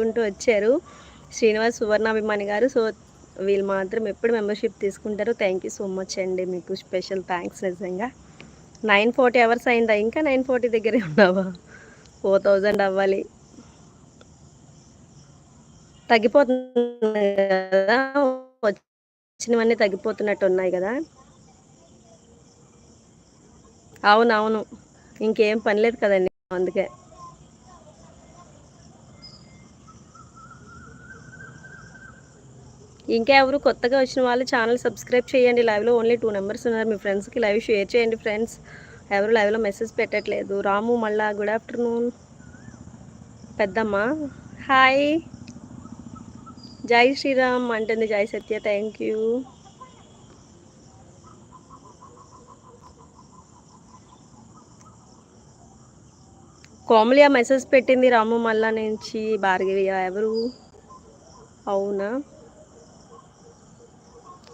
ఉంటూ వచ్చారు శ్రీనివాస్ సువర్ణాభిమాని గారు. సో వీళ్ళు మాత్రం ఎప్పుడు మెంబర్షిప్ తీసుకుంటారు. థ్యాంక్ యూ సో మచ్ అండి, మీకు స్పెషల్ థ్యాంక్స్. నిజంగా 940 అవర్స్ అయిందా? ఇంకా 940 దగ్గరే ఉన్నావా? 4000 అవ్వాలి. తగ్గిపోతుంది కదా, వచ్చినవన్నీ తగ్గిపోతున్నట్టు ఉన్నాయి కదా. అవునవును, ఇంకేం పని లేదు కదండి, అందుకే. ఇంకా ఎవరు కొత్తగా వచ్చిన వాళ్ళు ఛానల్ సబ్స్క్రైబ్ చేయండి. లైవ్లో ఓన్లీ 2 మెంబర్స్ ఉన్నారు. మీ ఫ్రెండ్స్కి లైవ్ షేర్ చేయండి ఫ్రెండ్స్. ఎవరు లైవ్లో మెసేజ్ పెట్టట్లేదు. రాము మళ్ళా గుడ్ ఆఫ్టర్నూన్. పెద్దమ్మ హాయ్. జై శ్రీరామ్ అంటుంది జై సత్య, థ్యాంక్ యూ. కోమలియా మెసేజ్ పెట్టింది రాము మళ్ళా నుంచి. భార్గవి ఎవరు? అవునా,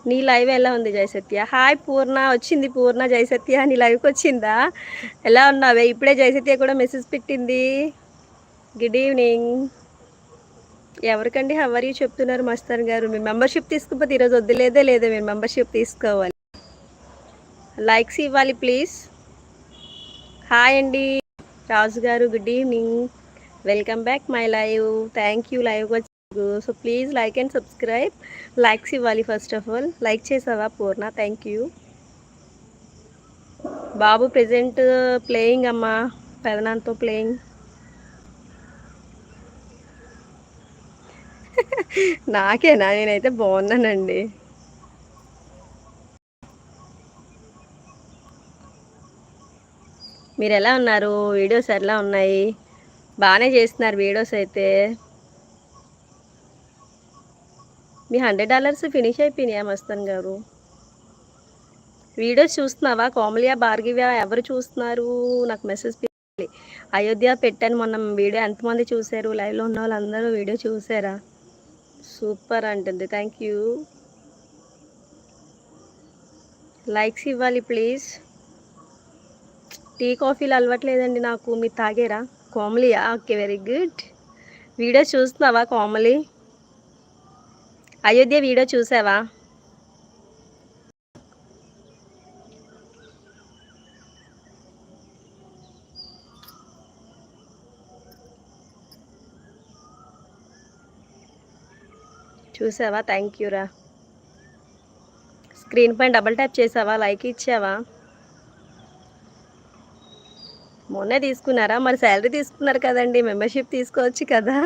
నీ లైవ్ ఎలా ఉంది జయసత్య? హాయ్ పూర్ణ, వచ్చింది పూర్ణ. జయసత్య నీ లైవ్కి వచ్చిందా? ఎలా ఉన్నావే? ఇప్పుడే జయసత్య కూడా మెసేజ్ పెట్టింది. Good evening. ఎవరికండి హవర్ యూ చెప్తున్నారు మస్తాన్ గారు? మీ మెంబర్షిప్ తీసుకోకపోతే ఈరోజు వద్దులేదే లేదే, మీరు మెంబర్షిప్ తీసుకోవాలి. లైక్స్ ఇవ్వాలి ప్లీజ్. హాయ్ అండి Raju garu, good evening. Welcome back my live. Thank you లైవ్కి వచ్చి. So please like and subscribe. Likes ఇవ్వాలి ఫస్ట్ ఆఫ్ ఆల్. లైక్ చేసావా పూర్ణ? Thank you. బాబు ప్రెజెంట్ ప్లేయింగ్ అమ్మా, పెదనాన్నతో ప్లేయింగ్. నాకేనా? నేనైతే బాగున్నానండి. మీరు ఎలా ఉన్నారు? వీడియోస్ ఎలా ఉన్నాయి? బాగానే చేస్తున్నారు వీడియోస్ అయితే. మీ $100 ఫినిష్ అయిపోయినాయా మస్తాన్ గారు? వీడియోస్ చూస్తున్నావా? కోమలియా, భార్గవ్య ఎవరు చూస్తున్నారు? నాకు మెసేజ్ పెట్టాలి. అయోధ్య పెట్టాను మొన్న వీడియో. ఎంతమంది చూశారు? లైవ్లో ఉన్న వాళ్ళందరూ వీడియో చూసారా? సూపర్ అంటుంది, థ్యాంక్ యూ. లైక్స్ ఇవ్వాలి ప్లీజ్. టీ కాఫీలు అలవట్లేదండి నాకు. మీరు తాగేరా? కోమలియా, ఓకే వెరీ గుడ్. వీడియో చూస్తున్నావా కోమలి? అయోధ్య వీడియో చూసావా? చూసావా? థ్యాంక్ యూ రా. స్క్రీన్ పైన డబుల్ ట్యాప్ చేసావా? లైక్ ఇచ్చావా? మొన్నే తీసుకున్నారా? మరి శాలరీ తీసుకున్నారు కదండి, మెంబర్షిప్ తీసుకోవచ్చు కదా.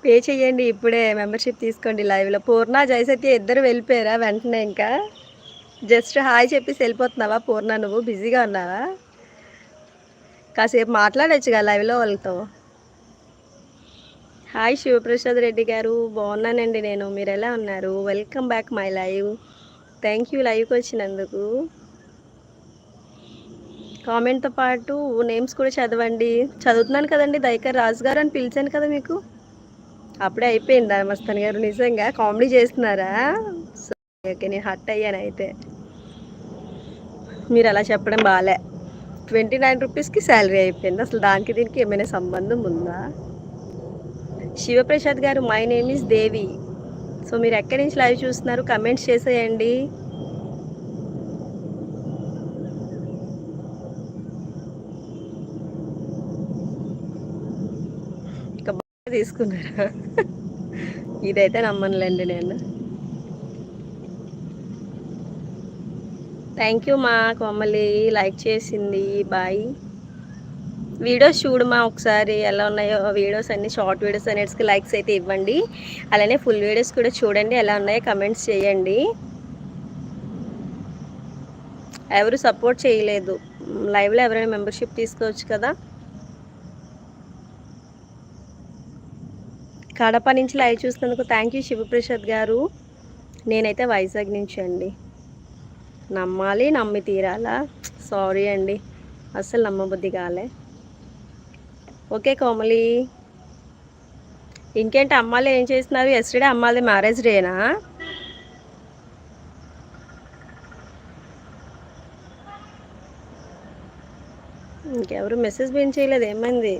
పే చేయండి ఇప్పుడే, మెంబర్షిప్ తీసుకోండి లైవ్లో. పూర్ణ జయసత్య ఇద్దరు వెళ్ళిపోయారా వెంటనే? ఇంకా జస్ట్ హాయ్ చెప్పేసి వెళ్ళిపోతున్నావా పూర్ణ? నువ్వు బిజీగా ఉన్నావా? కాసేపు మాట్లాడొచ్చుగా లైవ్లో వాళ్ళతో. హాయ్ శివప్రసాద్ రెడ్డి గారు, బాగున్నానండి నేను. మీరు ఎలా ఉన్నారు? Welcome back my live. Thank you లైవ్కి వచ్చినందుకు. కామెంట్తో పాటు నేమ్స్ కూడా చదవండి. చదువుతున్నాను కదండి. దైకర్ రాజు గారు అని పిలిచాను కదా మీకు. అప్పుడే అయిపోయిందా మస్తాన్ గారు? నిజంగా కామెడీ చేస్తున్నారా? ఓకే, నేను హట్ అయ్యాను అయితే. మీరు అలా చెప్పడం బాలే. 29 రూపీస్కి శాలరీ అయిపోయింది. అసలు దానికి దీనికి ఏమైనా సంబంధం ఉందా? శివప్రసాద్ గారు, my name is Devi. So మీరు ఎక్కడి నుంచి లైవ్ చూస్తున్నారు? కమెంట్స్ చేసేయండి. ఇక బాగా తీసుకున్నారా? ఇదైతే నమ్మనులేండి నేను. థ్యాంక్ యూ మా కోమలి, లైక్ చేసింది. బాయ్. వీడియోస్ చూడమా ఒకసారి ఎలా ఉన్నాయో వీడియోస్ అన్ని. షార్ట్ వీడియోస్ అన్నిటికి లైక్స్ అయితే ఇవ్వండి. అలానే ఫుల్ వీడియోస్ కూడా చూడండి, ఎలా ఉన్నాయో కమెంట్స్ చేయండి. ఎవరు సపోర్ట్ చేయలేదు లైవ్లో. ఎవరైనా మెంబర్షిప్ తీసుకోవచ్చు కదా. కడప నుంచి లైవ్ చూసినందుకు థ్యాంక్ యూ శివప్రసాద్ గారు. నేనైతే వైజాగ్ నుంచి అండి. నమ్మాలి, నమ్మి తీరాలా? సారీ అండి, అస్సలు నమ్మబుద్ధి కాలే. ఓకే కోమలి. ఇంకేంటి అమ్మాయిలు ఏం చేస్తున్నారు? ఎస్టర్డే అమ్మాయిది మ్యారేజ్ డేనా? ఇంకెవరు మెసేజ్ ఏం చేయలేదు, ఏమైంది?